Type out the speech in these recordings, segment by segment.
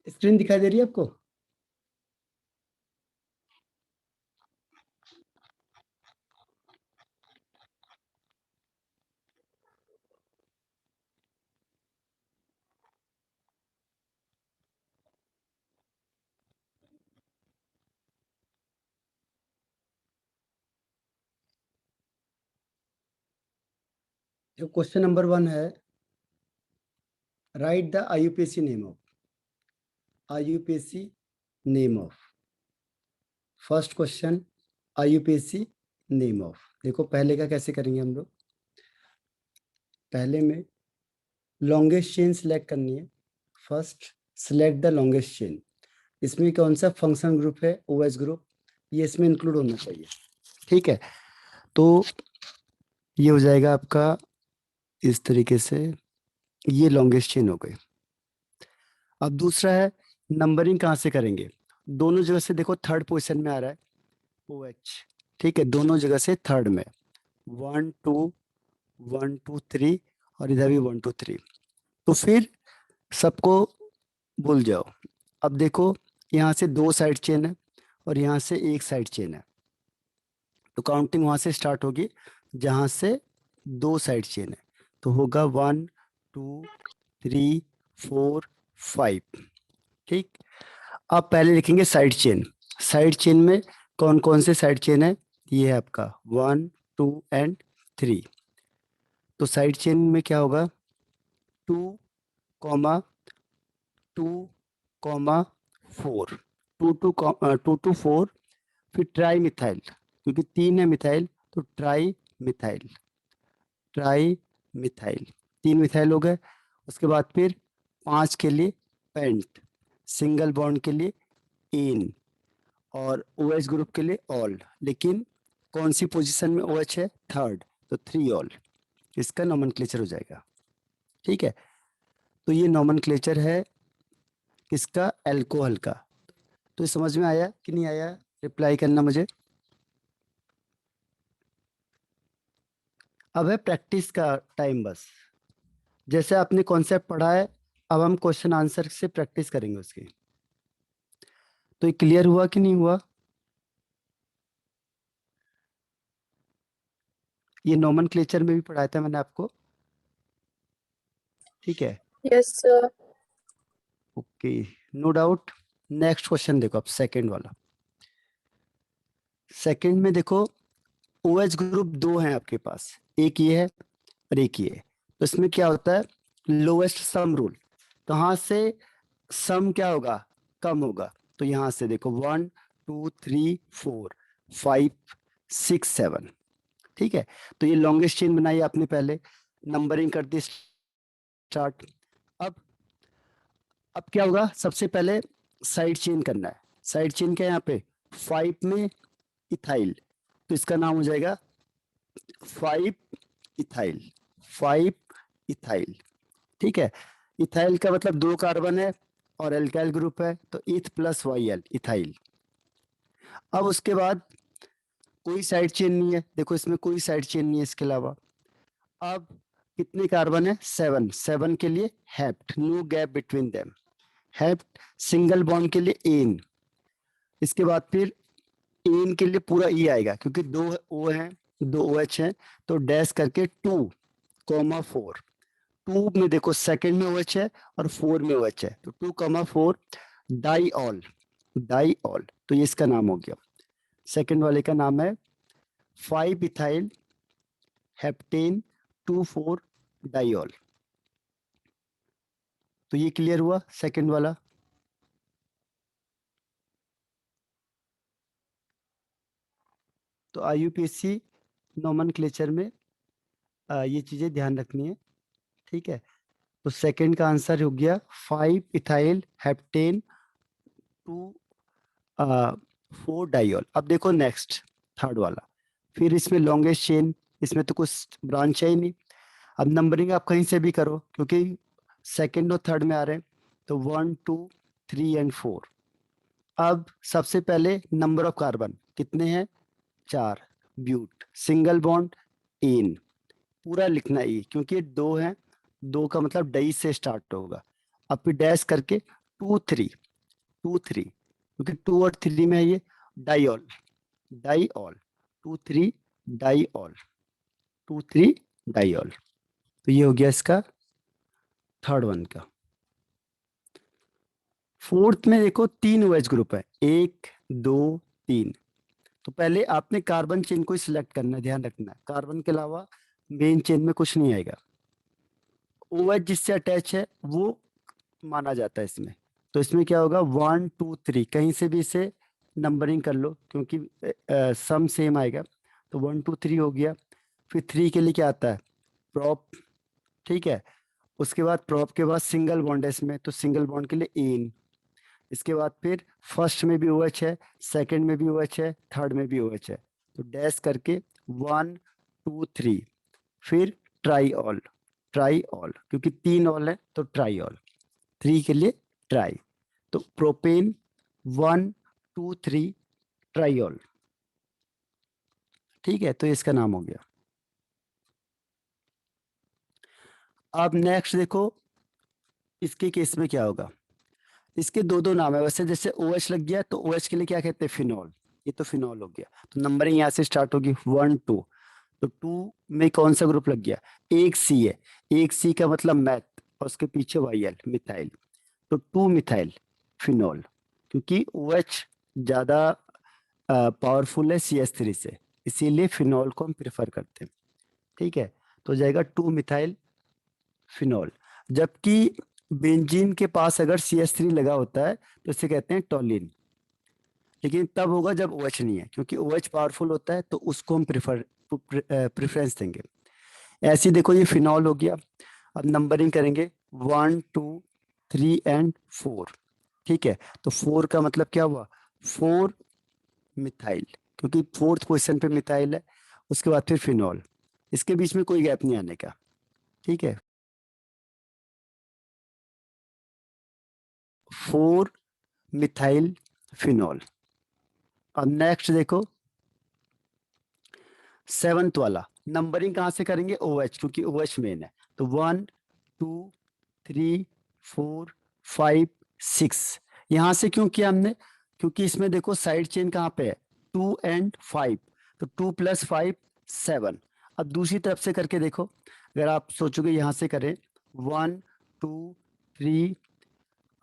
Screen दिखाई दे रही है आपको? जो क्वेश्चन नंबर 1 है, right the IUPAC name of. IUPAC name of. First question, IUPAC name of. देखो पहले का कैसे करेंगे हम लोग। पहले में लॉन्गेस्ट चेन सिलेक्ट करनी है। First select the longest chain. इसमें कौन सा फंक्शन ग्रुप है? OS group. ये इसमें इंक्लूड होना चाहिए। ठीक है, तो ये हो जाएगा आपका इस तरीके से, ये लॉन्गेस्ट चेन हो गई। अब दूसरा है नंबरिंग कहाँ से करेंगे। दोनों जगह से देखो थर्ड पोजीशन में आ रहा है OH। ठीक है, दोनों जगह से थर्ड में 1 2 1 2 3 और इधर भी 1 2 3। तो फिर सबको भूल जाओ। अब देखो यहाँ से 2 साइड चेन है और यहाँ से 1 साइड चेन है, तो काउंटिंग वहां से स्टार्ट होगी जहां से 2 साइड चेन है। तो होगा 1 2 3 4 5। ठीक, अब पहले लिखेंगे साइड चेन। साइड चेन में कौन कौन से साइड चेन है? ये है आपका 1 2 एंड 3। तो साइड चेन में क्या होगा? 2 कॉमा 2 कॉमा 4, 2 टू 4। फिर ट्राई मिथाइल, क्योंकि 3 है मिथाइल तो tri methyl. Tri methyl, 3 methyl हो गए। उसके बाद फिर 5 के लिए पेंट, सिंगल बॉन्ड के लिए इन, और OH ग्रुप के लिए ऑल। लेकिन कौन सी पोजीशन में OH है? थर्ड, तो 3 ऑल। इसका नोमेनक्लेचर हो जाएगा। ठीक है, तो ये नोमेनक्लेचर है किसका? अल्कोहल का। तो ये समझ में आया कि नहीं आया? रिप्लाई करना मुझे। अब है प्रैक्टिस का टाइम बस। जैसे आपने कॉन्सेप्ट पढ़ा है, अब हम क्वेश्चन आंसर से प्रैक्टिस करेंगे उसकी। तो ये क्लियर हुआ कि नहीं हुआ? ये नोमेनक्लेचर में भी पढ़ाया था मैंने आपको। ठीक है, yes sir. Okay, no doubt. Next question देखो, अब सेकंड वाला। सेकंड में देखो OH ग्रुप 2 हैं आपके पास, एक ये है और एक ये है। तो इसमें क्या होता है? Lowest sum rule. तो यहाँ से सम क्या होगा? कम होगा। तो यहाँ से देखो 1 2 3 4 5 6 7। ठीक है, तो ये लॉन्गेस्ट चेन बनाई आपने, पहले नंबरिंग कर दी स्टार्ट। अब क्या होगा? सबसे पहले साइड चेन करना है। साइड चेन क्या है यहाँ पे? 5 में इथाइल, तो इसका नाम हो जाएगा 5 इथाइल। 5 इथाइल। ठीक है, इथाइल का मतलब 2 कार्बन है और एल्काइल ग्रुप है, तो इथ प्लस YL इथाइल। अब उसके बाद कोई साइड चेन नहीं है, देखो इसमें कोई साइड चेन नहीं है इसके अलावा। अब कितने कार्बन है? 7। 7 के लिए hept, no gap between them, hept. Single bond के लिए एन। इसके बाद फिर एन के लिए पूरा ई आएगा, क्योंकि 2 O हैं 2 OH हैं, तो डैश करके 2 कॉमा 4। 2 में देखो सेकंड में OH है और 4 में OH है, तो 2 comma 4 diol. Diol, तो ये इसका नाम हो गया। सेकंड वाले का नाम है 5 इथाइल हेप्टेन 2 4 डाइऑल। तो ये क्लियर हुआ सेकंड वाला। तो IUPAC नोमेनक्लेचर में ये चीजें ध्यान रखनी है। ठीक है, तो सेकंड का आंसर हो गया 5 इथाइल हेप्टेन 2 4 डाइऑल। अब देखो नेक्स्ट थर्ड वाला, फिर इसमें लॉन्गेस्ट चेन, इसमें तो कुछ ब्रांच है ही नहीं। अब नंबरिंग आप कहीं से भी करो, क्योंकि सेकंड और थर्ड में आ रहे हैं, तो 1 2 3 एंड 4। अब सबसे पहले नंबर ऑफ कार्बन कितने हैं, 4, ब्यूट, सिंगल बॉन्ड इन, पूरा लिखना ई क्योंकि ये 2 है, 2 का मतलब डई से स्टार्ट होगा। अब फिर डैश करके 2 3 क्योंकि 2 और 3 में है ये, डाइऑल, डाइऑल, 2 3 डाइऑल, 2 3 डाइऑल। तो ये हो गया इसका थर्ड वन का। फोर्थ में देखो 3 OH ग्रुप है, 1 2 3। तो पहले आपने कार्बन चेन को सिलेक्ट करना है, ध्यान रखना है, कार्बन के अलावा मेन चेन में कुछ नहीं आएगा। OH जिससे अटैच है वो माना जाता है इसमें। तो इसमें क्या होगा, 1 2 3, कहीं से भी इसे नंबरिंग कर लो क्योंकि सम सेम आएगा। तो 1 2 3 हो गया। फिर 3 के लिए क्या आता है, प्रॉप, ठीक है। उसके बाद प्रॉप के बाद सिंगल बॉन्ड है इसमें, तो सिंगल बॉन्ड के लिए इन। इसके बाद फिर फर्स्ट में भी OH है, सेकंड में भी OH है, थर्ड में भी OH है। तो डैश करके 1 2 3, फिर ट्राई ऑल, ट्राई ऑल क्योंकि 3 ऑल है तो ट्राई ऑल, 3 के लिए ट्राई। तो प्रोपेन 1 2 3 ट्राइऑल, ठीक है। तो इसका नाम हो गया। अब नेक्स्ट देखो इसके केस में क्या होगा। इसके दो दो नाम है वैसे, जैसे OH लग गया तो OH के लिए क्या कहते हैं, फिनॉल। ये तो फिनॉल हो गया। तो नंबरिंग यहाँ से स्टार्ट होगी 1 2। तो 2 में कौन सा ग्रुप लग गया, एक सी है, एक सी का मतलब मैथ और उसके पीछे YL, मिथाइल। तो 2 मिथाइल फिनॉल, क्योंकि OH ज्यादा पावरफुल है CH3 से, इसीलिए फिनॉल को हम प्रेफर करते हैं, ठीक है। तो हो जाएगा 2 मिथाइल फिनॉल। जबकि बेंजीन के पास अगर CH3 लगा होता है तो इसे कहते हैं टॉलिन, लेकिन तब होगा जब OH नहीं है, क्योंकि OH पावरफुल होता है तो उसको हम प्रेफरेंस देंगे। ऐसे ही देखो ये फिनॉल हो गया। अब नंबरिंग करेंगे 1 2 3 एंड 4, ठीक है। तो 4 का मतलब क्या हुआ, 4 मिथाइल, क्योंकि फोर्थ पोजीशन पे मिथाइल है। उसके बाद फिर फिनॉल, इसके बीच में कोई गैप नहीं आने का, ठीक है। 4 मिथाइल फिनॉल। अब नेक्स्ट देखो सेवंथ वाला, नंबरिंग कहाँ से करेंगे, OH, क्योंकि OH मेन है। तो 1 2 3 4 5 6। यहां से क्यों किया हमने, क्योंकि इसमें देखो साइड चेन कहाँ पे है, 2 एंड 5। तो 2 + 5 7। अब दूसरी तरफ से करके देखो, अगर आप सोचोगे यहां से करें 1 2 3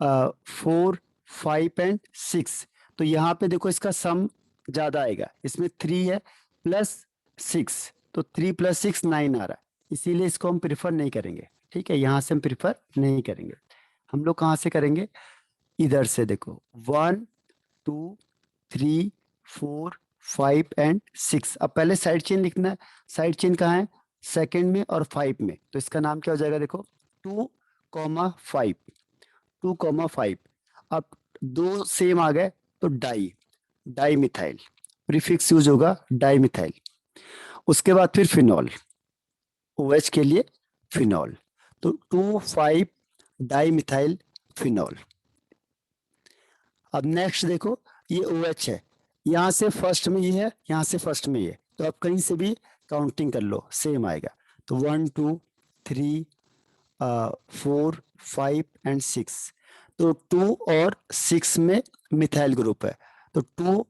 4 5 एंड 6। तो यहाँ पे देखो इसका सम ज्यादा आएगा, इसमें 3 है प्लस 6, तो 3 + 6 9 आ रहा है, इसीलिए इसको हम प्रिफर नहीं करेंगे, ठीक है। यहाँ से हम प्रिफर नहीं करेंगे। हम लोग कहाँ से करेंगे, इधर से देखो 1 2 3 4 5 एंड 6। अब पहले साइड चेन लिखना है, साइड चेन कहाँ है, सेकंड में और 5 में। तो इसका नाम क्या हो जाएगा, देखो 2 5, 2 5। अब दो सेम आ गए तो di, dimethyl, prefix use होगा डाई मिथाइल। उसके बाद फिर फिनॉल, OH के लिए फिनॉल। तो 2 5 डाई मिथाइल फिनॉल। अब नेक्स्ट देखो ये OH है, यहाँ से फर्स्ट में ये है, यहाँ से फर्स्ट में ये, तो आप कहीं से भी काउंटिंग कर लो सेम आएगा। तो 1 2 3 4 5 एंड 6। तो 2 और 6 में मिथाइल ग्रुप है, तो 2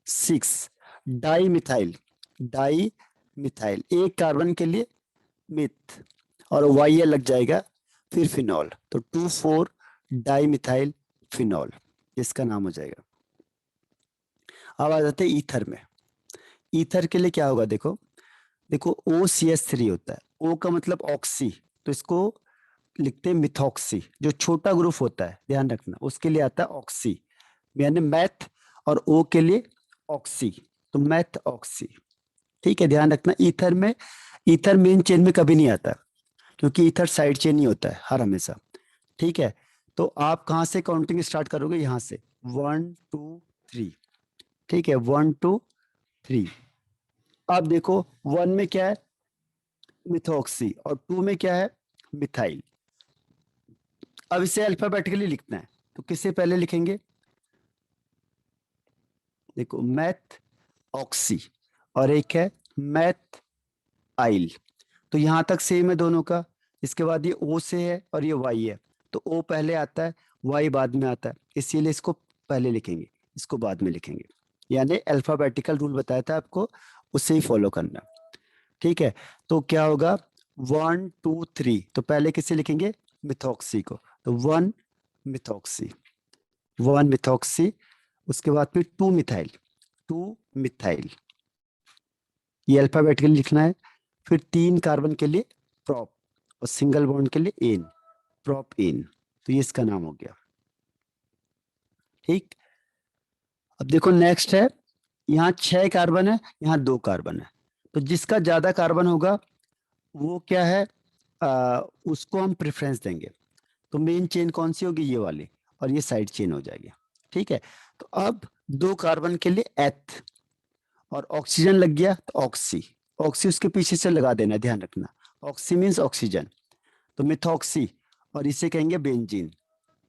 6 डाई मिथाइल, डाई मिथाइल, एक कार्बन के लिए मिथ और YL लग जाएगा, फिर फिनॉल। तो 2 4 डाई मिथाइल फिनॉल, इसका नाम हो जाएगा। अब आ जाते हैं ईथर में। ईथर के लिए क्या होगा, देखो देखो OCH3 होता है, O का मतलब ऑक्सी, तो इसको लिखते हैं मिथॉक्सी। जो छोटा ग्रुप होता है ध्यान रखना, उसके लिए आता है ऑक्सी, यानी मैथ, और O के लिए ऑक्सी, तो मैथ ऑक्सी, ठीक है। ध्यान रखना ईथर में, ईथर मेन चेन में कभी नहीं आता, क्योंकि ईथर साइड चेन ही होता है हर हमेशा, ठीक है। तो आप कहाँ से काउंटिंग स्टार्ट करोगे, यहाँ से 1 2 3, ठीक है, 1 2 3। अब देखो 1 में क्या है, मिथॉक्सी, और 2 में क्या है, मिथाइल। अब इसे अल्फाबेटिकली लिखना है, तो किससे पहले लिखेंगे, देखो मैथ ऑक्सी और एक है मैथ आइल, तो यहां तक सेम है दोनों का। इसके बाद ये ओ से है और ये वाई है, तो ओ पहले आता है, वाई बाद में आता है, इसीलिए इसको पहले लिखेंगे, इसको बाद में लिखेंगे। यानी अल्फाबेटिकल रूल बताया था आपको, उससे ही फॉलो करना। ठीक है, तो क्या होगा 1 2 3, तो पहले किसे लिखेंगे, मिथॉक्सी को, तो 1 मिथॉक्सी, 1 मिथॉक्सी। उसके बाद फिर 2 मिथाइल, 2 मिथाइल, ये अल्फाबेटिकली लिखना है। फिर 3 कार्बन के लिए प्रॉप और सिंगल बॉन्ड के लिए एन, प्रॉप एन, तो ये इसका नाम हो गया। ठीक, अब देखो नेक्स्ट है, यहाँ 6 कार्बन है, यहाँ 2 कार्बन है, तो जिसका ज्यादा कार्बन होगा वो क्या है, उसको हम प्रेफरेंस देंगे। तो मेन चेन कौन सी होगी, ये वाली, और ये साइड चेन हो जाएगी। ठीक है, तो अब 2 कार्बन के लिए एथ, और ऑक्सीजन लग गया तो ऑक्सी, ऑक्सी उसके पीछे से लगा देना, ध्यान रखना, ऑक्सी मीन्स ऑक्सीजन, तो मिथॉक्सी, और इसे कहेंगे बेंजीन।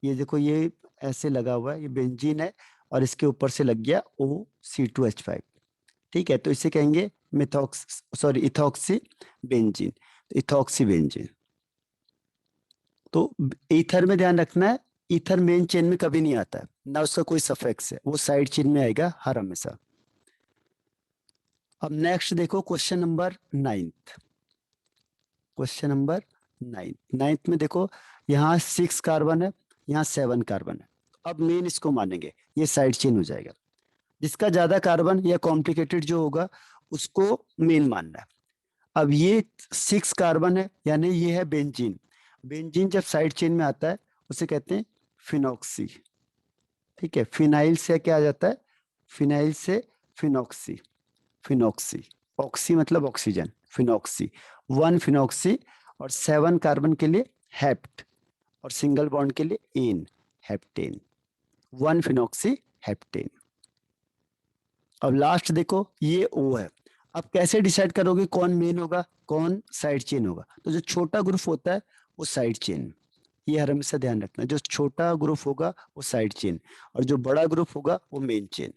ये देखो ये ऐसे लगा हुआ है, ये बेंजीन है, और इसके ऊपर से लग गया OC2H5। ठीक है, तो इसे कहेंगे मिथॉक्स सॉरी इथॉक्सी बेंजीन, तो इथॉक्सी बेंजीन। तो ईथर में ध्यान रखना है, ईथर मेन चेन में कभी नहीं आता है, ना उसका कोई सफिक्स है, वो साइड चेन में आएगा हर हमेशा। अब नेक्स्ट देखो क्वेश्चन नंबर 9, क्वेश्चन नंबर 9 में देखो, यहाँ 6 कार्बन है, यहाँ 7 कार्बन है। अब मेन इसको मानेंगे, ये साइड चेन हो जाएगा। जिसका ज्यादा कार्बन या कॉम्प्लिकेटेड जो होगा उसको मेन मानना है। अब ये 6 कार्बन है, यानी ये है बेंजीन। बेंजीन जब साइड चेन में आता है उसे कहते हैं फिनॉक्सी। ठीक है, फिनाइल से क्या आ जाता है, फिनाइल से फिनॉक्सी, फिनॉक्सी, ऑक्सी मतलब ऑक्सीजन, फिनॉक्सी, 1 फिनॉक्सी। और 7 कार्बन के लिए हेप्ट, और सिंगल बॉन्ड के लिए एन, हेप्टेन, 1 फिनॉक्सी हेप्टेन। अब लास्ट देखो ये O है। अब कैसे डिसाइड करोगे कौन मेन होगा कौन साइड चेन होगा, तो जो छोटा ग्रुप होता है वो साइड चेन, ये हर हमेशा ध्यान रखना, जो छोटा ग्रुप होगा वो साइड चेन, और जो बड़ा ग्रुप होगा वो मेन चेन।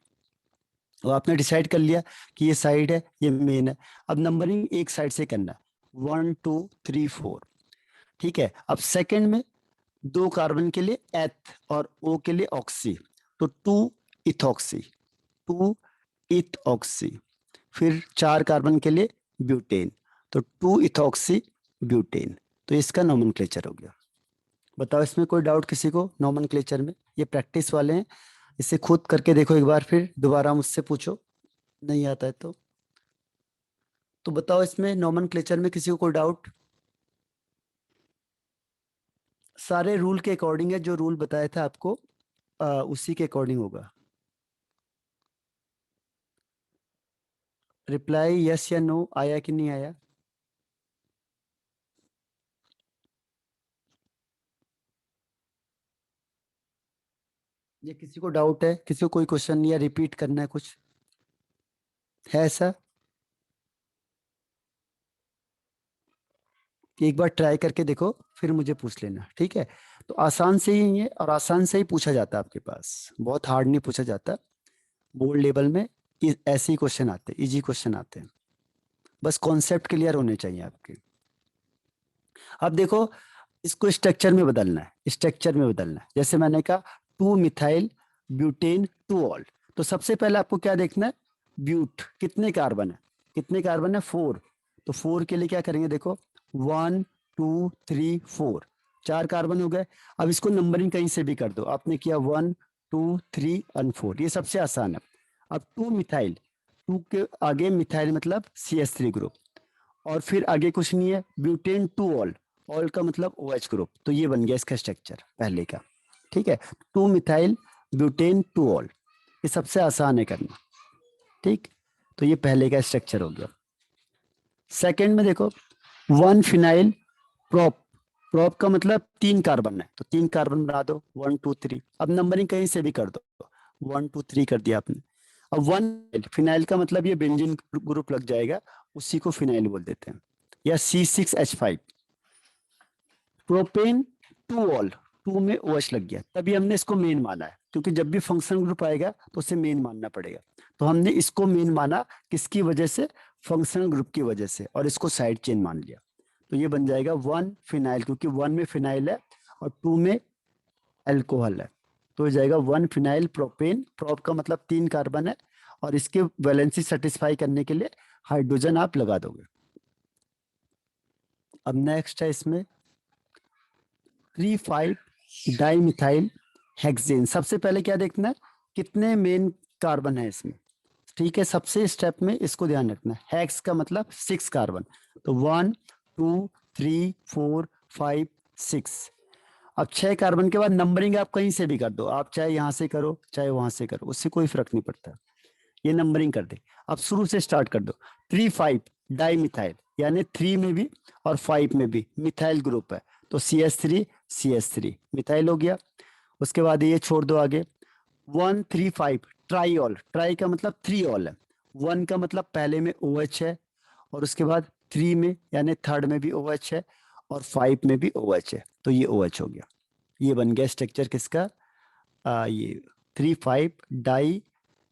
तो आपने डिसाइड कर लिया कि ये साइड है ये मेन है। अब नंबरिंग एक साइड से करना, 1 2 3 4। ठीक है, अब सेकंड में 2 कार्बन के लिए एथ और O के लिए ऑक्सी, तो 2 इथॉक्सी, 2 इथऑक्सी। फिर 4 कार्बन के लिए ब्यूटेन, तो 2 इथॉक्सी ब्यूटेन, तो इसका नोमेनक्लेचर हो गया। बताओ इसमें कोई डाउट किसी को नोमेनक्लेचर में, ये प्रैक्टिस वाले हैं, इसे खुद करके देखो एक बार, फिर दोबारा मुझसे पूछो, नहीं आता है तो बताओ इसमें नोमेनक्लेचर में किसी को कोई डाउट। सारे रूल के अकॉर्डिंग है, जो रूल बताया था आपको उसी के अकॉर्डिंग होगा। रिप्लाई यस या नो आया कि नहीं आया। ये किसी को डाउट है, किसी को कोई क्वेश्चन या रिपीट करना है कुछ, है ऐसा कि एक बार ट्राई करके देखो फिर मुझे पूछ लेना। ठीक है, तो आसान से ही है, और आसान से ही पूछा जाता है आपके पास, बहुत हार्ड नहीं पूछा जाता। बोर्ड लेवल में ऐसे ही क्वेश्चन आते हैं, इजी क्वेश्चन आते हैं, बस कॉन्सेप्ट क्लियर होने चाहिए आपके। अब देखो इसको स्ट्रक्चर में बदलना है, स्ट्रक्चर में बदलना है, जैसे मैंने कहा 2 मिथाइल ब्यूटेन 2 ऑल, तो सबसे पहले आपको क्या देखना है, ब्यूट कितने कार्बन है, कितने कार्बन है 4, तो 4 के लिए क्या करेंगे, देखो 1 2 3 4, 4 कार्बन हो गए। अब इसको नंबरिंग कहीं से भी कर दो, आपने किया 1 2 3 और 4, ये सबसे आसान है। अब 2 मिथाइल, 2 के आगे मिथाइल मतलब CH3 ग्रुप, और फिर आगे कुछ नहीं है, ब्यूटेन 2 ऑल, ऑल का मतलब OH ग्रुप, तो ये बन गया इसका स्ट्रक्चर पहले का। ठीक है, 2 मिथाइल ब्यूटेन 2 ऑल, ये सबसे आसान है करना। ठीक, तो ये पहले का स्ट्रक्चर हो गया। सेकंड में देखो 1 फिनाइल प्रोप, प्रोप का मतलब 3 कार्बन है, तो 3 कार्बन बना दो 1 2 3। अब नंबरिंग कहीं से भी कर दो, 1 2 3 कर दिया आपने। अब 1 फिनाइल का मतलब ये बेंजीन ग्रुप लग जाएगा, उसी को फिनाइल बोल देते हैं, या C6H5। प्रोपेन 2 ऑल, 2 में OH लग गया, तभी हमने इसको मेन माना है, क्योंकि जब भी फंक्शनल ग्रुप आएगा तो उसे मेन मानना पड़ेगा। तो हमने इसको मेन माना किसकी वजह से, फंक्शनल ग्रुप की वजह से, और इसको साइड चेन मान लिया। तो ये बन जाएगा 1 फिनाइल, क्योंकि 1 में फिनाइल है और 2 में अल्कोहल है, तो हो जाएगा 1 फिनाइल प्रोपेन। प्रोप का मतलब 3 कार्बन है, और इसके वैलेंसी सेटिस्फाई करने के लिए हाइड्रोजन आप लगा दोगे। अब नेक्स्ट है इसमें 3,5 डाइमिथाइल हेक्सेन। सबसे पहले क्या देखना है, कितने मेन कार्बन है इसमें। ठीक है, सबसे स्टेप में इसको ध्यान रखना है, हेक्स का मतलब 6 कार्बन, तो 1 2 3 4 5 6। अब 6 कार्बन के बाद नंबरिंग आप कहीं से भी कर दो, आप चाहे यहां से करो चाहे वहां से करो, उससे कोई फर्क नहीं पड़ता, ये नंबरिंग कर दे। अब शुरू से स्टार्ट कर दो, 3,5 डाई मिथाइल, यानी 3 में भी और 5 में भी मिथाइल ग्रुप है, तो CH3 मिथाइल हो गया। उसके बाद ये छोड़ दो आगे, 1,3,5 ट्राईऑल, ट्राई का मतलब 3 ऑल है, 1 का मतलब पहले में OH है, और उसके बाद 3 में यानी थर्ड में भी OH है, और 5 में भी OH है, तो ये OH हो गया। ये बन गया स्ट्रक्चर किसका, ये 3,5 डाई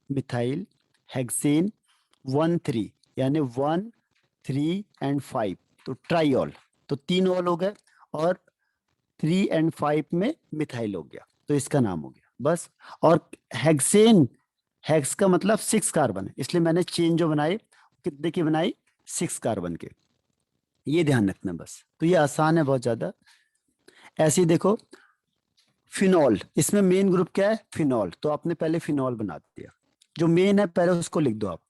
मिथाइल हेक्सेन 1,3, यानी 1 3 एंड 5, तो ट्राईऑल, तो 3 ऑल हो गए, और 3 एंड 5 में मिथाइल हो गया, तो इसका नाम हो गया बस। और हेक्सेन, हेक्स का मतलब 6 कार्बन है, इसलिए मैंने चेन जो बनाई कितने की बनाई, 6 कार्बन के, ये ध्यान रखना बस। तो ये आसान है बहुत ज्यादा। ऐसे ही देखो फिनॉल, इसमें मेन ग्रुप क्या है, फिनॉल, तो आपने पहले फिनॉल बना दिया, जो मेन है पहले उसको लिख दो आप,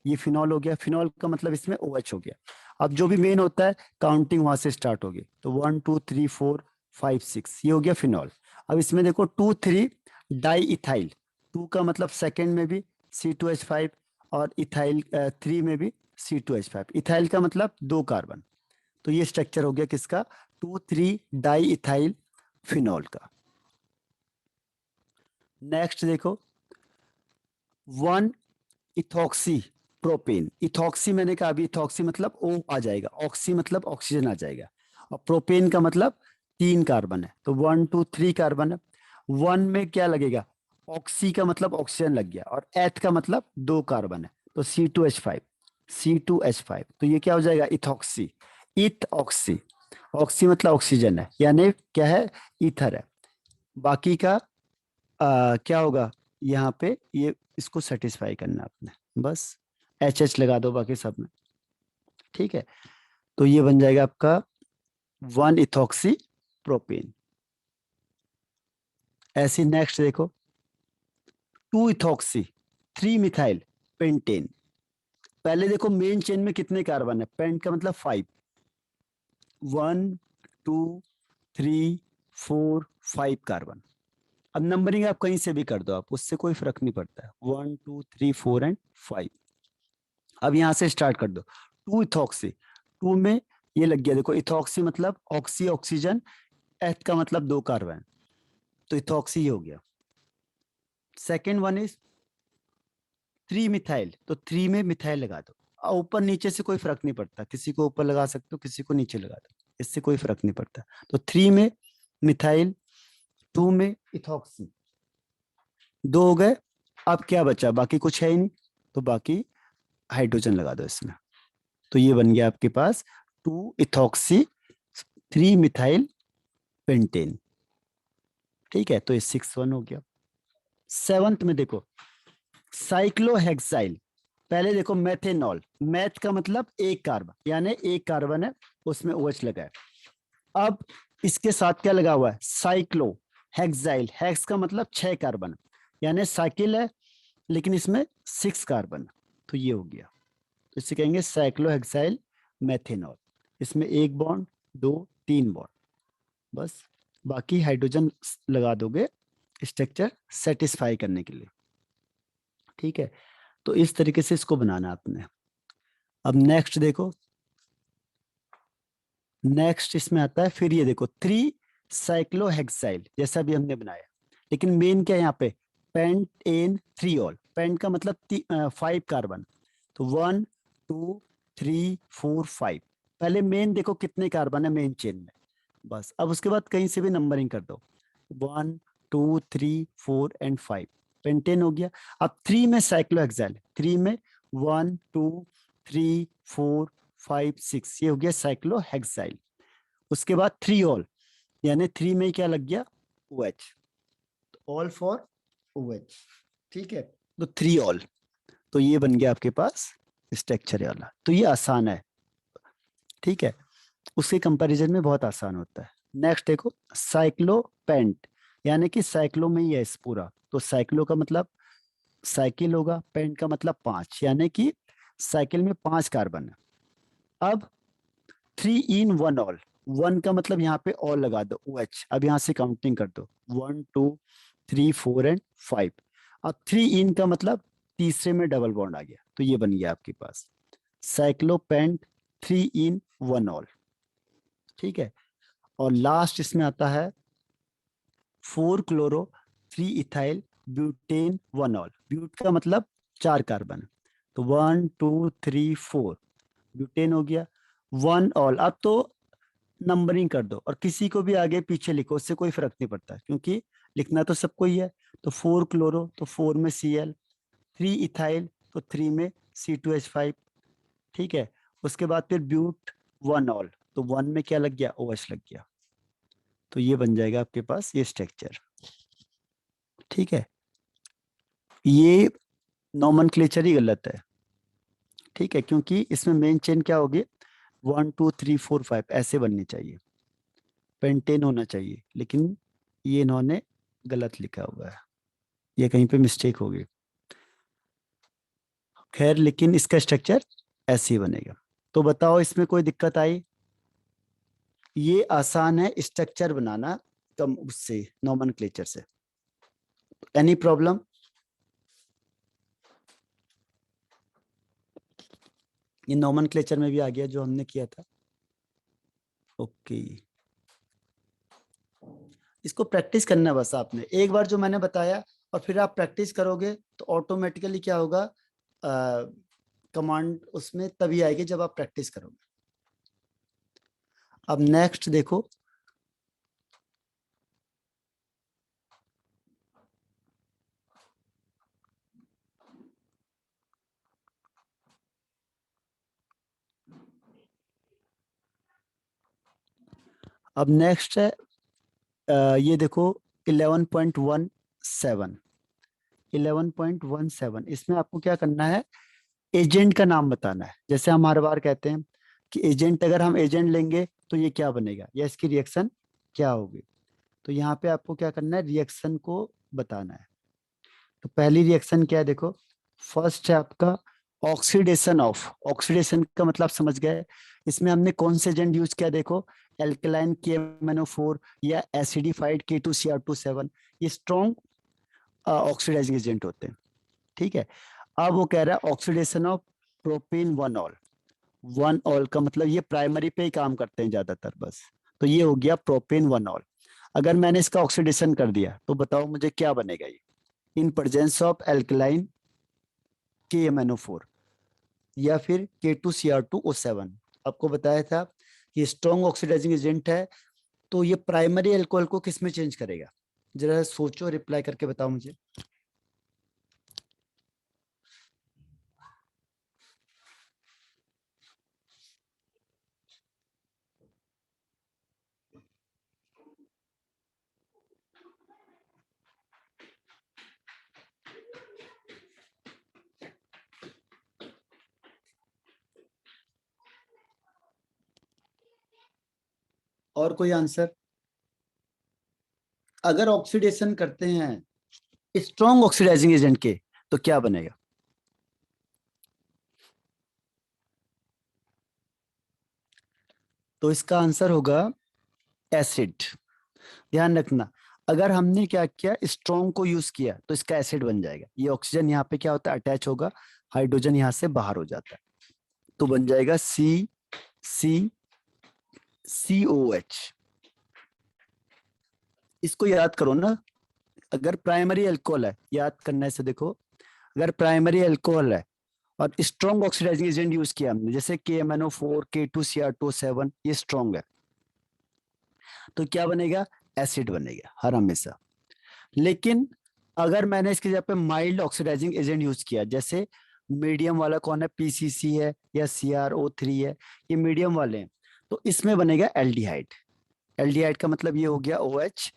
ये फिनॉल हो गया। फिनॉल का मतलब इसमें OH हो गया। अब जो भी मेन होता है काउंटिंग वहां से स्टार्ट होगी, तो 1 2 3 4 5 6, ये हो गया फिनॉल। अब इसमें देखो 2 3 डाई इथाइल, 2 का मतलब सेकेंड में भी C2H5, और इथाइल 3 में भी C2H5, इथाइल का मतलब 2 कार्बन, तो ये स्ट्रक्चर हो गया किसका, 2 3 डाई इथाइल फिनॉल का। नेक्स्ट देखो 1 इथॉक्सी प्रोपेन, इथॉक्सी मैंने कहा अभी, इथॉक्सी मतलब O आ जाएगा, ऑक्सी मतलब ऑक्सीजन आ जाएगा, और प्रोपेन का मतलब 3 कार्बन है, तो 1 2 3 कार्बन है। 1 में क्या लगेगा, ऑक्सी का मतलब ऑक्सीजन लग गया, और एथ का मतलब 2 कार्बन है, तो C2H5, तो ये क्या हो जाएगा, इथॉक्सी, इथ ऑक्सी, ऑक्सी मतलब ऑक्सीजन है, यानी क्या है, ईथर है। बाकी का क्या होगा, यहाँ पे ये इसको सेटिस्फाई करना आपने, बस HH लगा दो बाकी सब में। ठीक है, तो ये बन जाएगा आपका 1 इथॉक्सी प्रोपेन। ऐसे नेक्स्ट देखो 2 इथॉक्सी 3 मिथाइल पेंटेन। पहले देखो मेन चेन में कितने कार्बन है, पेंट का मतलब 5, 1 2 3 4 5 कार्बन। अब नंबरिंग आप कहीं से भी कर दो, आप उससे कोई फर्क नहीं पड़ता है, 1 2 3 4 एंड 5। अब यहां से स्टार्ट कर दो, 2 इथॉक्सी, 2 में ये लग गया, देखो इथॉक्सी मतलब ऑक्सी ऑक्सीजन, एथ का मतलब 2 कार्बन, तो इथॉक्सी हो गया। सेकेंड वन इज 3 मिथाइल, तो 3 में मिथाइल लगा दो, ऊपर नीचे से कोई फर्क नहीं पड़ता, किसी को ऊपर लगा सकते हो किसी को नीचे लगा दो, इससे कोई फर्क नहीं पड़ता। तो 3 में मिथाइल, 2 में इथॉक्सी, 2 हो गए। अब क्या बचा, बाकी कुछ है ही नहीं, तो बाकी हाइड्रोजन लगा दो इसमें, तो ये बन गया आपके पास 2 इथॉक्सी 3 मिथाइल पेंटेन। ठीक है, तो ये 6 1 हो गया। सेवंथ में देखो साइक्लोहेक्साइल, पहले देखो मेथेनॉल, मैथ का मतलब 1 कार्बन, यानी 1 कार्बन है उसमें OH लगा है। अब इसके साथ क्या लगा हुआ है, साइक्लो हेक्साइल, हेक्स का मतलब 6 कार्बन, यानी साइकिल है लेकिन इसमें 6 कार्बन, तो ये हो गया, तो इसे कहेंगे साइक्लोहेक्साइल मेथेनॉल। इसमें 1 बॉन्ड 2 3 बॉन्ड, बस बाकी हाइड्रोजन लगा दोगे स्ट्रक्चर सेटिस्फाई करने के लिए। ठीक है, तो इस तरीके से इसको बनाना आपने। अब नेक्स्ट देखो, नेक्स्ट इसमें आता है फिर ये देखो 3 साइक्लोहेक्साइल, जैसा भी हमने बनाया, लेकिन मेन क्या है यहाँ पे, पेंटेन 3 ऑल, पेंट का मतलब 5 कार्बन, तो 1 2 3 4 5। पहले मेन देखो कितने कार्बन है मेन चेन में, बस। अब उसके बाद कहीं से भी नंबरिंग कर दो, 1 2 3 4 एंड 5, पेंटेन हो गया। अब 3 में साइक्लोहेक्साइल, 3 में 1 2 3 4 5 6, ये हो गया साइक्लोहेक्साइल। उसके बाद 3 ऑल, यानी 3 में क्या लग गया, OH, ऑल फॉर OH, ठीक है। तो 3 ऑल, तो ये बन गया आपके पास स्ट्रक्चर वाला। तो ये आसान है, ठीक है, उसके कंपैरिजन में बहुत आसान होता है। नेक्स्ट देखो साइक्लोपेंट, यानी कि साइक्लो में ही है इस पूरा, तो साइक्लो का मतलब साइकिल होगा, पेंट का मतलब 5, यानी कि साइकिल में 5 कार्बन है। अब 3 इन 1 ऑल, 1 का मतलब यहाँ पे ऑल लगा दो, OH। अब यहाँ से काउंटिंग कर दो, 1 2 3 4 एंड 5। अब 3 इन का मतलब तीसरे में डबल बॉन्ड आ गया, तो ये बन गया आपके पास साइक्लोपेंट 3 इन 1 ऑल, ठीक है। और लास्ट इसमें आता है 4 chloro 3 ethyl butane 1 ol. But का मतलब 4 कार्बन, तो 1 2 3 4 ब्यूटेन हो गया 1 ऑल। अब तो नंबरिंग कर दो और किसी को भी आगे पीछे लिखो, उससे कोई फर्क नहीं पड़ता, क्योंकि लिखना तो सबको ही है। तो 4 क्लोरो, तो 4 में Cl, 3 इथाइल, तो 3 में C2H5, ठीक है। उसके बाद फिर ब्यूट 1 ऑल, तो 1 में क्या लग गया, OH लग गया। तो ये बन जाएगा आपके पास ये स्ट्रक्चर, ठीक है। ये नोमेनक्लेचर ही गलत है, ठीक है, क्योंकि इसमें मेन चेन क्या होगी, 1 2 3 4 5 ऐसे बननी चाहिए, पेंटेन होना चाहिए, लेकिन ये इन्होंने गलत लिखा हुआ है, ये कहीं पे मिस्टेक होगी। खैर, लेकिन इसका स्ट्रक्चर ऐसे ही बनेगा। तो बताओ इसमें कोई दिक्कत आई? ये आसान है स्ट्रक्चर बनाना, कम उससे नोमेनक्लेचर से। Any problem? ये नोमेनक्लेचर में भी आ गया जो हमने किया था। ओके, इसको प्रैक्टिस करना है बस आपने, एक बार जो मैंने बताया और फिर आप प्रैक्टिस करोगे तो ऑटोमेटिकली क्या होगा, कमांड उसमें तभी आएगी जब आप प्रैक्टिस करोगे। अब नेक्स्ट देखो, अब नेक्स्ट है ये देखो 11.17, 11.17, इसमें आपको क्या करना है, एजेंट का नाम बताना है। जैसे हम हर बार कहते हैं कि एजेंट, अगर हम एजेंट लेंगे तो ये क्या बनेगा या इसकी रिएक्शन क्या होगी। तो यहाँ पे आपको क्या करना है, रिएक्शन को बताना है। तो पहली रिएक्शन क्या है, देखो फर्स्ट है आपका ऑक्सीडेशन ऑफ, ऑक्सीडेशन का मतलब समझ गए, इसमें हमने कौन से एजेंट यूज किया, देखो एल्कलाइन KMnO4 या एसिडिफाइड K2Cr27, ये स्ट्रॉन्ग ऑक्सीडाइजिंग एजेंट होते हैं, ठीक है। अब वो कह रहा है oxidation of propane 1 all, 1 all का मतलब ये प्राइमरी पे ही काम करते हैं ज्यादातर बस, तो ये हो गया प्रोपेन 1 ऑल। अगर मैंने इसका ऑक्सीडेशन कर दिया तो बताओ मुझे क्या बनेगा ये, in presence of alkaline KMnO4 या फिर K2Cr2O7। आपको बताया था कि स्ट्रॉन्ग ऑक्सीडाइजिंग एजेंट है, तो ये प्राइमरी अल्कोहल को किस में चेंज करेगा, जरा सोचो, रिप्लाई करके बताओ मुझे। और कोई आंसर? अगर ऑक्सीडेशन करते हैं स्ट्रॉन्ग ऑक्सीडाइजिंग एजेंट के तो क्या बनेगा? तो इसका आंसर होगा एसिड। ध्यान रखना, अगर हमने क्या किया, स्ट्रॉन्ग को यूज किया तो इसका एसिड बन जाएगा। ये ऑक्सीजन यहाँ पे क्या होता है, अटैच होगा, हाइड्रोजन यहाँ से बाहर हो जाता है, तो बन जाएगा CCCOH। इसको याद करो ना, अगर प्राइमरी अल्कोहल है, याद करने से देखो, अगर प्राइमरी अल्कोहल है और स्ट्रॉन्ग ऑक्सीडाइजिंग एजेंट यूज किया हमने, जैसे KMnO4 K2Cr2O7, ये स्ट्रॉन्ग है, तो क्या बनेगा, एसिड बनेगा हर हमेशा। लेकिन अगर मैंने इसकी जगह पे माइल्ड ऑक्सीडाइजिंग एजेंट यूज किया, जैसे मीडियम वाला कौन है, पीसीसी है या CrO3 है, ये मीडियम वाले हैं, तो इसमें बनेगा एल्डिहाइड। एल्डिहाइड का मतलब ये हो गया OH।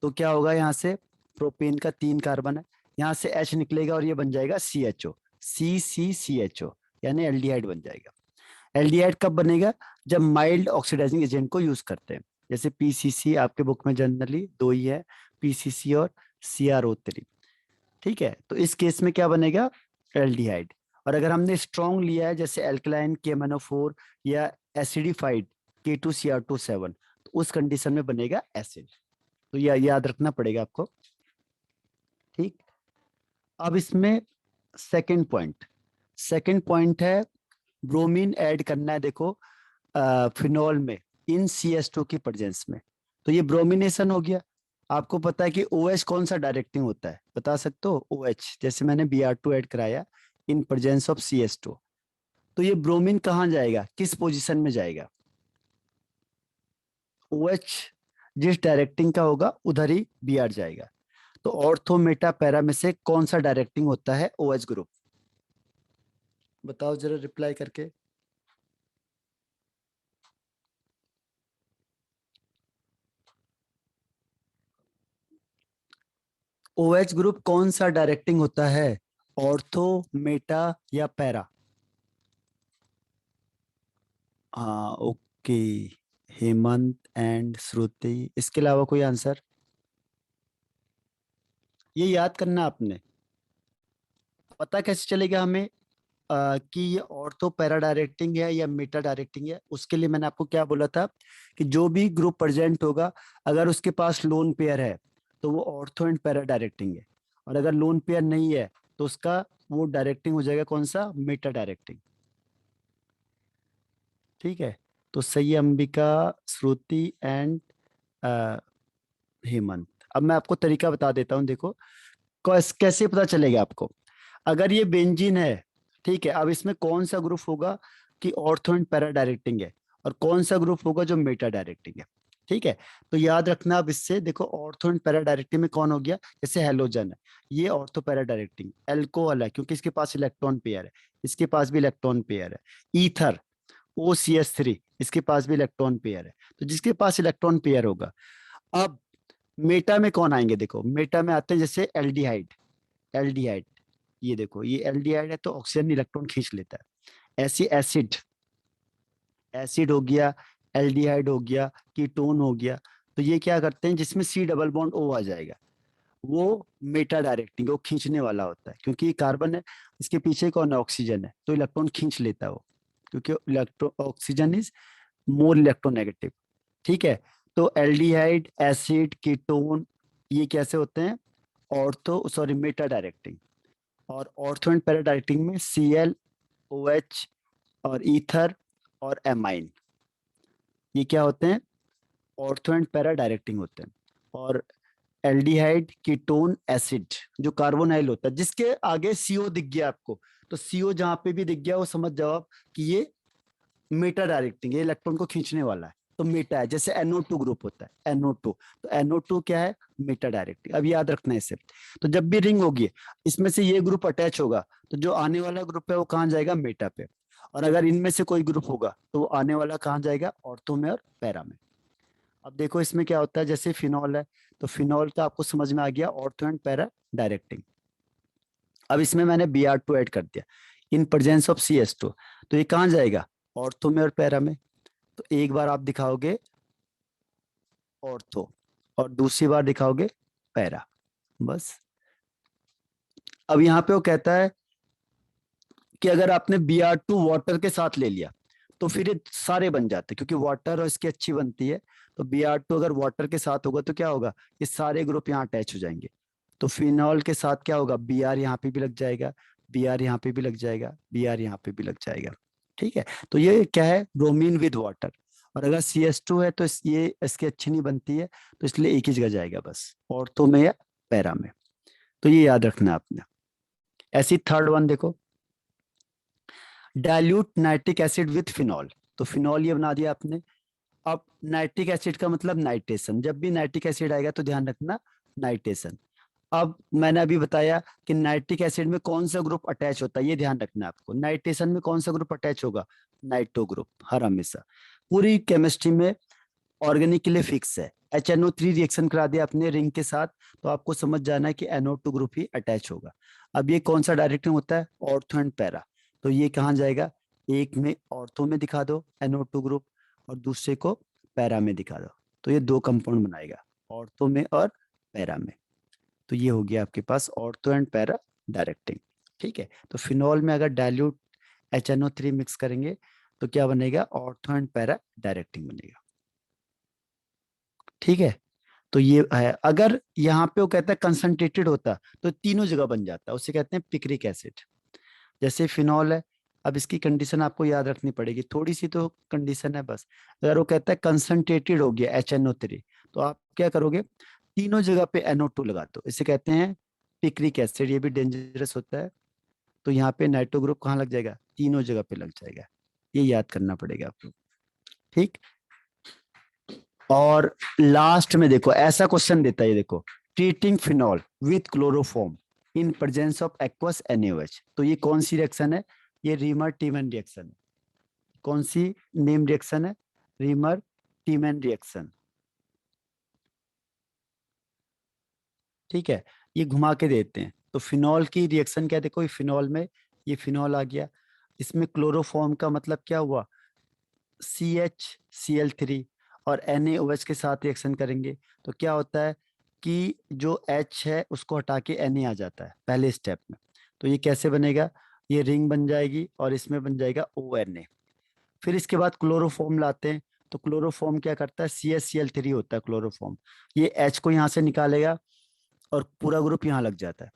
तो क्या होगा, यहाँ से प्रोपेन का 3 कार्बन है, यहाँ से H निकलेगा और ये बन जाएगा CHO, CCCHO, यानी एल्डिहाइड बन जाएगा। एल्डिहाइड कब बनेगा, जब माइल्ड ऑक्सीडाइजिंग एजेंट को यूज करते हैं। जैसे पीसीसी आपके बुक में जनरली 2 ही है, पीसीसी और CrO3। ठीक है, तो इस केस में क्या बनेगा, एल्डिहाइड। और अगर हमने स्ट्रॉन्ग लिया है जैसे एल्कलाइन KMnO4 या एसिडिफाइड K2Cr2 7, तो उस कंडीशन में बनेगा एसिड। तो यह याद रखना पड़ेगा आपको। ठीक, अब इसमें सेकंड पॉइंट है, ब्रोमीन ऐड करना है, देखो फिनॉल में इन CH2 की प्रेजेंस में। तो ये ब्रोमिनेशन हो गया। आपको पता है कि OH कौन सा डायरेक्टिंग होता है, बता सकते हो? OH, जैसे मैंने Br2 ऐड कराया इन प्रेजेंस ऑफ CH2, तो ये ब्रोमीन कहाँ जाएगा, किस पोजीशन में जाएगा? OH जिस डायरेक्टिंग का होगा उधर ही Br जाएगा। तो ऑर्थो मेटा पैरा में से कौन सा डायरेक्टिंग होता है OH ग्रुप? बताओ जरा रिप्लाई करके। OH ग्रुप कौन सा डायरेक्टिंग होता है, ऑर्थो, मेटा या पैरा? हाँ, ओके, हेमंत एंड श्रुति, इसके अलावा कोई आंसर? ये याद करना आपने। पता कैसे चलेगा हमें कि ये ऑर्थो पैरा डायरेक्टिंग है या मेटा डायरेक्टिंग है? उसके लिए मैंने आपको क्या बोला था कि जो भी ग्रुप प्रेजेंट होगा, अगर उसके पास लोन पेयर है तो वो ऑर्थो एंड पैरा डायरेक्टिंग है, और अगर लोन पेयर नहीं है तो उसका वो डायरेक्टिंग हो जाएगा कौन सा, मेटा डायरेक्टिंग। ठीक है, तो सही है अंबिका, श्रुति एंड हेमंत। अब मैं आपको तरीका बता देता हूँ, देखो कैसे पता चलेगा आपको। अगर ये बेंजीन है, ठीक है, अब इसमें कौन सा ग्रुप होगा कि ऑर्थो एंड पैरा डायरेक्टिंग है, और कौन सा ग्रुप होगा जो मेटा डायरेक्टिंग है? ठीक है, तो याद रखना। अब इससे देखो, ऑर्थो एंड पैरा डायरेक्टिंग में कौन हो गया, जैसे हेलोजन है, ये ऑर्थो पैरा डायरेक्टिंग। एल्कोहल है क्योंकि इसके पास इलेक्ट्रॉन पेयर है, इसके पास भी इलेक्ट्रॉन पेयर है। ईथर, OCH3, इसके पास भी इलेक्ट्रॉन पेयर है। तो जिसके पास इलेक्ट्रॉन पेयर होगा। अब मेटा में कौन आएंगे, देखो मेटा में आते हैं जैसे एल्डिहाइड, ये देखो ये एल्डिहाइड है तो ऑक्सीजन इलेक्ट्रॉन खींच लेता है। ऐसे एसिड, एसिड हो गया, एल्डिहाइड हो गया, कीटोन हो गया, तो ये क्या करते हैं, जिसमें C डबल बॉन्ड O आ जाएगा, वो मेटा डायरेक्टिंग, वो खींचने वाला होता है, क्योंकि ये कार्बन है, इसके पीछे कौन है, ऑक्सीजन है, तो इलेक्ट्रॉन खींच लेता है वो, क्योंकि electro oxygen is more electronegative. ठीक है, तो एल्डिहाइड, एसिड, कीटोन, ये कैसे होते हैं, ऑर्थो सॉरी मेटा डायरेक्टिंग। और ऑर्थो एंड पैरा डायरेक्टिंग में Cl, OH और ईथर और एमाइन, ये क्या होते हैं, ऑर्थो एंड पैरा डायरेक्टिंग होते हैं। और एल्डिहाइड, कीटोन, एसिड, जो कार्बोनाइल होता है, जिसके आगे CO दिख गया आपको, तो CO जहां पे भी दिख गया वो समझ जाओ आप कि ये मेटा डायरेक्टिंग, ये इलेक्ट्रॉन को खींचने वाला है, तो मेटा है। जैसे NO2 ग्रुप होता है, NO2, तो NO2 क्या है, मेटा डायरेक्टिंग। अब याद रखना है इसे। तो जब भी रिंग होगी, इसमें से ये ग्रुप अटैच होगा, तो जो आने वाला ग्रुप है वो कहाँ जाएगा, मेटा पे। और अगर इनमें से कोई ग्रुप होगा तो वो आने वाला कहाँ जाएगा, ऑर्थो में और पैरा में। अब देखो इसमें क्या होता है, जैसे फिनॉल है, तो फिनॉल का आपको समझ में आ गया, ऑर्थो एंड पैरा डायरेक्टिंग। अब इसमें मैंने Br2 ऐड कर दिया इन प्रेजेंस ऑफ CH2, तो ये कहाँ जाएगा, ऑर्थो में और पैरा में। तो एक बार आप दिखाओगे ऑर्थो और दूसरी बार दिखाओगे पैरा, बस। अब यहाँ पे वो कहता है कि अगर आपने Br2 वाटर के साथ ले लिया तो फिर ये सारे बन जाते हैं, क्योंकि वाटर और इसकी अच्छी बनती है। तो Br2 अगर वाटर के साथ होगा तो क्या होगा, ये सारे ग्रुप यहाँ अटैच हो जाएंगे। तो फिनॉल के साथ क्या होगा, Br यहाँ पे भी लग जाएगा, Br यहाँ पे भी लग जाएगा, Br यहाँ पे भी लग जाएगा। ठीक है, तो ये क्या है, ब्रोमीन विद वाटर। और अगर CH2 है तो ये इसकी अच्छी नहीं बनती है, तो इसलिए एक ही जगह जाएगा बस, ऑर्थो में या पैरा में। तो ये याद रखना है आपने। ऐसी थर्ड वन देखो, dilute nitric acid with phenol. तो फिनॉल ये बना दिया आपने। अब नाइट्रिक एसिड का मतलब नाइट्रेशन, जब भी नाइट्रिक एसिड आएगा तो ध्यान रखना नाइट्रेशन। अब मैंने अभी बताया कि नाइट्रिक एसिड में कौन सा ग्रुप अटैच होता है, ये ध्यान रखना है आपको। नाइट्रेशन में कौन सा ग्रुप अटैच होगा, नाइट्रो ग्रुप, हर हमेशा। पूरी केमिस्ट्री में ऑर्गेनिक के लिए फिक्स है। HNO3 रिएक्शन करा दिया अपने रिंग के साथ, तो आपको समझ जाना है कि NO2 ग्रुप ही अटैच होगा। अब ये कौन सा डायरेक्टिंग होता है, ऑर्थो एंड पैरा, तो ये कहाँ जाएगा, एक में ऑर्थो में दिखा दो NO2 ग्रुप और दूसरे को पैरा में दिखा दो, तो ये दो कंपाउंड बनाएगा, ऑर्थो में और पैरा में। तो ये हो गया आपके पास ऑर्थो एंड पैरा डायरेक्टिंग। ठीक है, तो फिनॉल में अगर डाइल्यूट HNO3 मिक्स करेंगे तो क्या बनेगा, ऑर्थो एंड पैरा डायरेक्टिंग बनेगा। ठीक है, तो ये है। अगर यहाँ पे वो कहता है कंसंट्रेटेड होता तो तीनों जगह बन जाता, उसे कहते हैं पिक्रिक एसिड। जैसे फिनॉल है, अब इसकी कंडीशन आपको याद रखनी पड़ेगी, थोड़ी सी तो कंडीशन है बस। अगर वो कहता है कंसंट्रेटेड हो गया HNO3, तो आप क्या करोगे, तीनों जगह पे NO2 लगा दो, इसे कहते हैं पिक्रिक एसिड। ये भी डेंजरस होता है, तो यहाँ पे नाइट्रो ग्रुप कहाँ लग जाएगा, तीनों जगह पे लग जाएगा, ये याद करना पड़ेगा आपको। ठीक, और लास्ट में देखो ऐसा क्वेश्चन देता है, देखो treating phenol with chloroform in presence of aqueous NaOH, तो ये कौन सी रिएक्शन है, ये रीमर टीमन रिएक्शन है। कौन सी नेम रिएक्शन है, रीमर टीमन रिएक्शन। ठीक है, ये घुमा के देते हैं, तो फिनॉल की रिएक्शन क्या है, देखो फिनॉल में ये फिनॉल आ गया, इसमें क्लोरोफॉर्म का मतलब क्या हुआ, CH Cl3 और NaOH के साथ रिएक्शन करेंगे तो क्या होता है कि जो H है उसको हटा के Na आ जाता है पहले स्टेप में। तो ये कैसे बनेगा, ये रिंग बन जाएगी और इसमें बन जाएगा ONA। फिर इसके बाद क्लोरोफॉर्म लाते हैं, तो क्लोरोफॉर्म क्या करता है, CH Cl3 होता है क्लोरोफॉर्म, ये H को यहाँ से निकालेगा और पूरा ग्रुप यहाँ लग जाता है,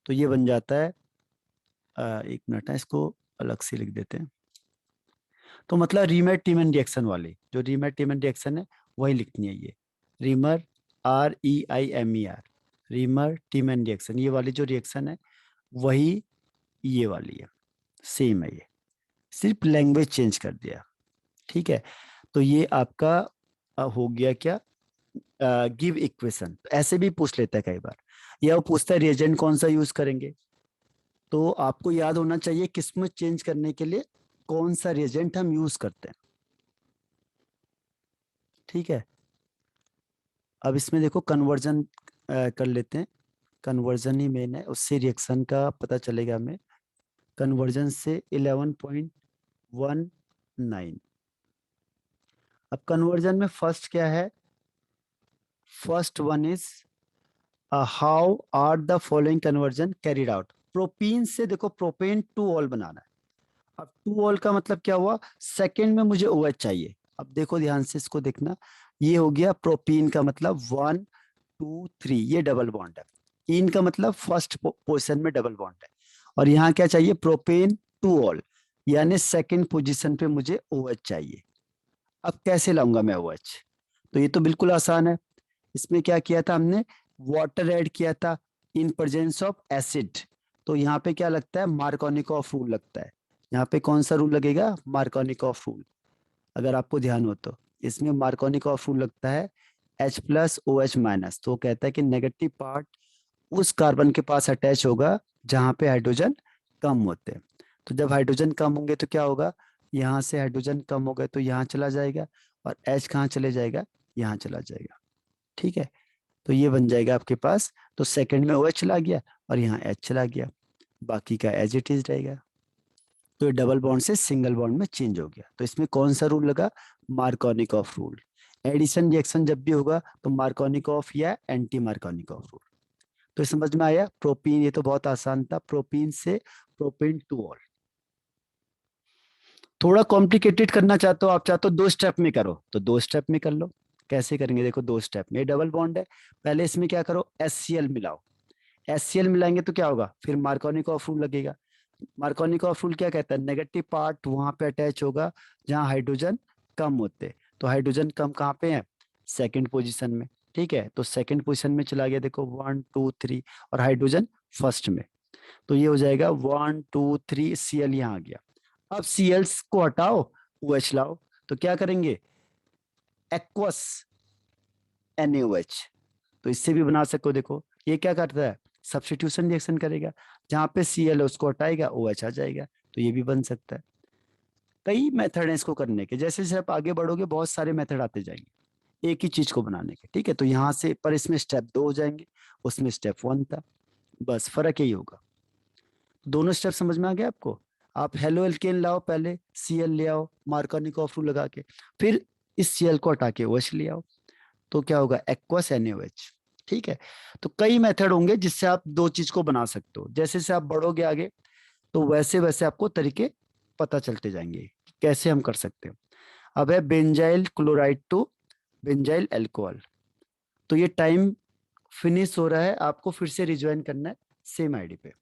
तो ये बन जाता है एक मिनट है, इसको अलग से लिख देते हैं। तो मतलब रीमर टीमन रिएक्शन वाली, जो रीमर टीमन रिएक्शन है वही लिखनी है, ये रीमर REIMER, रीमर टीमन रिएक्शन, ये वाली जो रिएक्शन है वही ये वाली है, सेम है, ये सिर्फ लैंग्वेज चेंज कर दिया। ठीक है, तो ये आपका हो गया क्या, गिव इक्वेशन। ऐसे भी पूछ लेता है कई बार, या वो पूछता है रिएजेंट कौन सा यूज करेंगे, तो आपको याद होना चाहिए किस्मत चेंज करने के लिए कौन सा रिएजेंट हम यूज करते हैं। ठीक है, अब इसमें देखो कन्वर्जन कर लेते हैं, कन्वर्जन ही मेन है, उससे रिएक्शन का पता चलेगा हमें। कन्वर्जन से 11.19। अब कन्वर्जन में फर्स्ट क्या है, first one is how are the following conversion carried out. Propene से देखो प्रोपेन टू ऑल बनाना है। अब टू ऑल का मतलब क्या हुआ, सेकेंड में मुझे OH चाहिए। अब देखो ध्यान से इसको देखना, ये हो गया प्रोपीन का मतलब 1 2 3, ये डबल बॉन्ड है। इन का मतलब फर्स्ट पोजीशन में डबल बॉन्ड है, और यहाँ क्या चाहिए, प्रोपेन टू ऑल, यानी सेकेंड पोजीशन पे मुझे OH चाहिए। अब कैसे लाऊंगा मैं OH, तो ये तो बिल्कुल आसान है। इसमें क्या किया था हमने, वाटर ऐड किया था इन प्रेजेंस ऑफ एसिड, तो यहाँ पे क्या लगता है, मार्कोनिकॉफ रूल लगता है। यहाँ पे कौन सा रूल लगेगा, मार्कोनिकॉफ रूल, अगर आपको ध्यान हो तो। इसमें मार्कोनिकॉफ रूल लगता है H+OH-, तो कहता है कि नेगेटिव पार्ट उस कार्बन के पास अटैच होगा जहां पे हाइड्रोजन कम होते हैं। तो जब हाइड्रोजन कम होंगे तो क्या होगा, यहाँ से हाइड्रोजन कम हो गए तो यहाँ चला जाएगा, और H कहाँ चले जाएगा, यहाँ चला जाएगा। ठीक है, तो ये बन जाएगा आपके पास, तो सेकंड में OH चला गया और यहाँ H चला गया, बाकी का एज इट इज रहेगा। तो ये डबल बॉन्ड से सिंगल बॉन्ड में चेंज हो गया। तो इसमें कौन सा रूल लगा, मार्कोनिकॉफ रूल। एडिशन रिएक्शन जब भी होगा तो मार्कोनिकॉफ या एंटी मार्कोनिकॉफ रूल। तो समझ में आया, प्रोपीन, ये तो बहुत आसान था, प्रोपीन से प्रोपेन टू ऑल। थोड़ा कॉम्प्लिकेटेड करना चाहते हो आप, चाहते हो 2 स्टेप में करो तो 2 स्टेप में कर लो। कैसे करेंगे, देखो 2 स्टेप में, डबल बॉन्ड है, पहले इसमें क्या करो, HCl मिलाओ। HCl मिलाएंगे तो क्या होगा, फिर मार्कोनिकॉफ रूल लगेगा। मार्कोनिकॉफ रूल क्या कहता है, नेगेटिव पार्ट वहां पे अटैच होगा जहां हाइड्रोजन कम होते, तो हाइड्रोजन कम कहाँ पे है, सेकंड पोजीशन में। ठीक है, तो सेकंड पोजीशन में चला गया, देखो 1 2 3, और हाइड्रोजन फर्स्ट में, तो ये हो जाएगा 1 2 3, Cl यहाँ आ गया। अब Cl को हटाओ, OH लाओ, तो क्या करेंगे, एक्वस NaOH, तो इससे भी बना सको, देखो ये क्या करता है, सब्स्टिट्यूशन रिएक्शन करेगा, जहां पे Cl उसको हटाएगा, OH आ जाएगा, तो ये भी बन सकता है। कई मेथड है इसको करने के, जैसे जैसे आप आगे बढ़ोगे बहुत सारे मेथड आते जाएंगे एक ही चीज को बनाने के, ठीक है। तो यहाँ से पर इसमें स्टेप 2 हो जाएंगे, उसमें स्टेप 1 था, बस फर्क यही होगा। दोनों स्टेप समझ में आ गया आपको। आप हेलो एल्केन लाओ, पहले Cl ले आओ मार्कोनिकॉफ रूल लगा के, फिर इस Cl को हटा के OH ले आओ, तो क्या होगा, एक्वस NaOH। ठीक है, तो कई मेथड होंगे जिससे आप दो चीज को बना सकते हो, जैसे जैसे आप बढ़ोगे आगे तो वैसे वैसे आपको तरीके पता चलते जाएंगे कि कैसे हम कर सकते हैं। अब है benzyl chloride to benzyl alcohol, तो ये टाइम फिनिश हो रहा है, आपको फिर से रिज्वाइन करना है सेम आईडी पे।